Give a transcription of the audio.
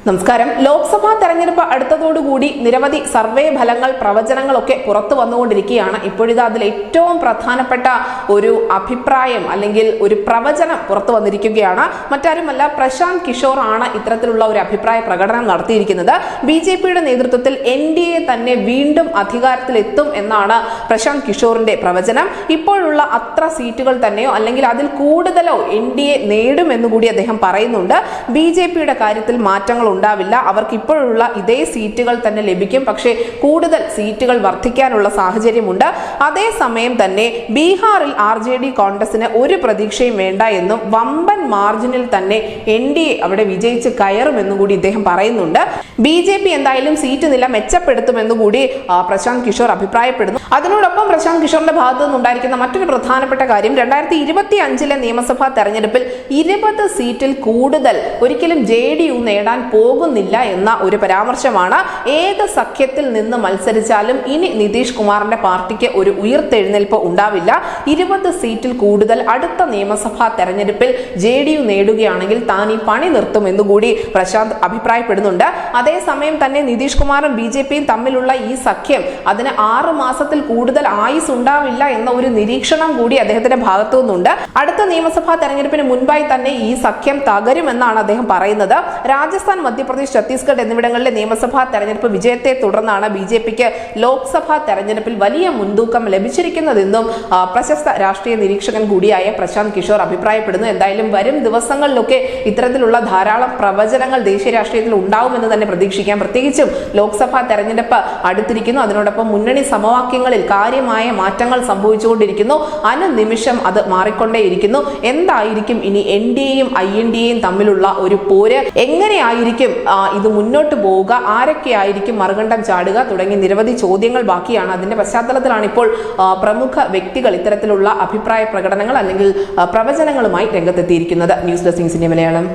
നമസ്കാരം. ലോക്സഭാ തെരഞ്ഞെടുപ്പ് അടുത്തതോടുകൂടി നിരവധി സർവേ ഫലങ്ങൾ പ്രവചനങ്ങളൊക്കെ പുറത്തു വന്നുകൊണ്ടിരിക്കുകയാണ്. ഇപ്പോഴിത് അതിൽ ഏറ്റവും പ്രധാനപ്പെട്ട ഒരു അഭിപ്രായം അല്ലെങ്കിൽ ഒരു പ്രവചനം പുറത്തു വന്നിരിക്കുകയാണ്. മറ്റാരുമല്ല, പ്രശാന്ത് കിഷോർ ആണ് ഇത്തരത്തിലുള്ള ഒരു അഭിപ്രായ പ്രകടനം നടത്തിയിരിക്കുന്നത്. BJPയുടെ നേതൃത്വത്തിൽ NDA തന്നെ വീണ്ടും അധികാരത്തിലെത്തും എന്നാണ് പ്രശാന്ത് കിഷോറിന്റെ പ്രവചനം. ഇപ്പോഴുള്ള അത്ര സീറ്റുകൾ തന്നെയോ അല്ലെങ്കിൽ അതിൽ കൂടുതലോ NDA നേടുമെന്നുകൂടി അദ്ദേഹം പറയുന്നുണ്ട്. BJPയുടെ കാര്യത്തിൽ മാറ്റങ്ങൾ ഉണ്ടാവില്ല, അവർക്ക് ഇപ്പോഴുള്ള ഇതേ സീറ്റുകൾ തന്നെ ലഭിക്കും, പക്ഷേ കൂടുതൽ സീറ്റുകൾ വർദ്ധിക്കാനുള്ള സാഹചര്യമുണ്ട്. അതേസമയം തന്നെ ബീഹാറിൽ RJD കോൺഗ്രസിന് ഒരു പ്രതീക്ഷയും വേണ്ട എന്നും വമ്പൻ മാർജിനിൽ തന്നെ NDA അവിടെ വിജയിച്ച് കയറുമെന്നും കൂടി ഇദ്ദേഹം പറയുന്നുണ്ട്. BJP എന്തായാലും സീറ്റ് നില മെച്ചപ്പെടുത്തുമെന്നുകൂടി പ്രശാന്ത് കിഷോർ അഭിപ്രായപ്പെടുന്നു. അതിനോടൊപ്പം പ്രശാന്ത് കിഷോറിന്റെ ഭാഗത്തു നിന്നുണ്ടായിരിക്കുന്ന മറ്റൊരു പ്രധാനപ്പെട്ട കാര്യം 2025 നിയമസഭാ തെരഞ്ഞെടുപ്പിൽ 20 സീറ്റിൽ കൂടുതൽ ഒരിക്കലും JDU നേടാൻ പോകുന്നില്ല എന്ന ഒരു പരാമർശമാണ്. ഏത് സഖ്യത്തിൽ നിന്ന് മത്സരിച്ചാലും ഇനി നിതീഷ് കുമാറിന്റെ പാർട്ടിക്ക് ഒരു ഉയർത്തെഴുന്നേൽപ്പ് ഉണ്ടാവില്ല. 20 സീറ്റിൽ കൂടുതൽ അടുത്ത നിയമസഭാ തെരഞ്ഞെടുപ്പിൽ JDU നേടുകയാണെങ്കിൽ താൻ ഈ പണി നിർത്തുമെന്നുകൂടി പ്രശാന്ത് അഭിപ്രായപ്പെടുന്നുണ്ട്. അതേസമയം തന്നെ നിതീഷ് കുമാറും BJPയും തമ്മിലുള്ള ഈ സഖ്യം അതിന് 6 മാസത്തിൽ കൂടുതൽ ആയുസ് ഉണ്ടാവില്ല എന്ന ഒരു നിരീക്ഷണം കൂടി അദ്ദേഹത്തിന്റെ ഭാഗത്തു നിന്നുണ്ട്. അടുത്ത നിയമസഭാ തെരഞ്ഞെടുപ്പിന് മുൻപായി തന്നെ ഈ സഖ്യം തകരുമെന്നാണ് അദ്ദേഹം പറയുന്നത്. രാജസ്ഥാൻ, മധ്യപ്രദേശ്, ഛത്തീസ്ഗഡ് എന്നിവിടങ്ങളിലെ നിയമസഭാ തെരഞ്ഞെടുപ്പ് വിജയത്തെ തുടർന്നാണ് BJPക്ക് ലോക്സഭാ തെരഞ്ഞെടുപ്പിൽ വലിയ മുൻതൂക്കം ലഭിച്ചിരിക്കുന്നതെന്നും പ്രശസ്ത രാഷ്ട്രീയ നിരീക്ഷകൻ കൂടിയായ പ്രശാന്ത് കിഷോർ അഭിപ്രായപ്പെടുന്നു. എന്തായാലും വരും ദിവസങ്ങളിലൊക്കെ ഇത്തരത്തിലുള്ള ധാരാളം പ്രവചനങ്ങൾ ദേശീയ രാഷ്ട്രീയത്തിൽ ഉണ്ടാവുമെന്ന് തന്നെ പ്രതീക്ഷിക്കാം. പ്രത്യേകിച്ചും ലോക്സഭാ തെരഞ്ഞെടുപ്പ് അടുത്തിരിക്കുന്നു. അതിനോടൊപ്പം മുന്നണി സമവാക്യങ്ങളിൽ കാര്യമായ മാറ്റങ്ങൾ സംഭവിച്ചുകൊണ്ടിരിക്കുന്നു. അനുനിമിഷം അത് മാറിക്കൊണ്ടേയിരിക്കുന്നു. എന്തായിരിക്കും ഇനി NDAയും INDAയും തമ്മിലുള്ള ഒരു പോര്? എങ്ങനെയായിരിക്കും ഇത് മുന്നോട്ട് പോവുക? ആരൊക്കെയായിരിക്കും മറുകണ്ഠം ചാടുക? തുടങ്ങി നിരവധി ചോദ്യങ്ങൾ ബാക്കിയാണ്. അതിന്റെ പശ്ചാത്തലത്തിലാണ് ഇപ്പോൾ പ്രമുഖ വ്യക്തികൾ ഇത്തരത്തിലുള്ള അഭിപ്രായ പ്രകടനങ്ങൾ അല്ലെങ്കിൽ പ്രവചനങ്ങളുമായി രംഗത്തെത്തിയിരിക്കുന്നത്. News desk India Malayalam.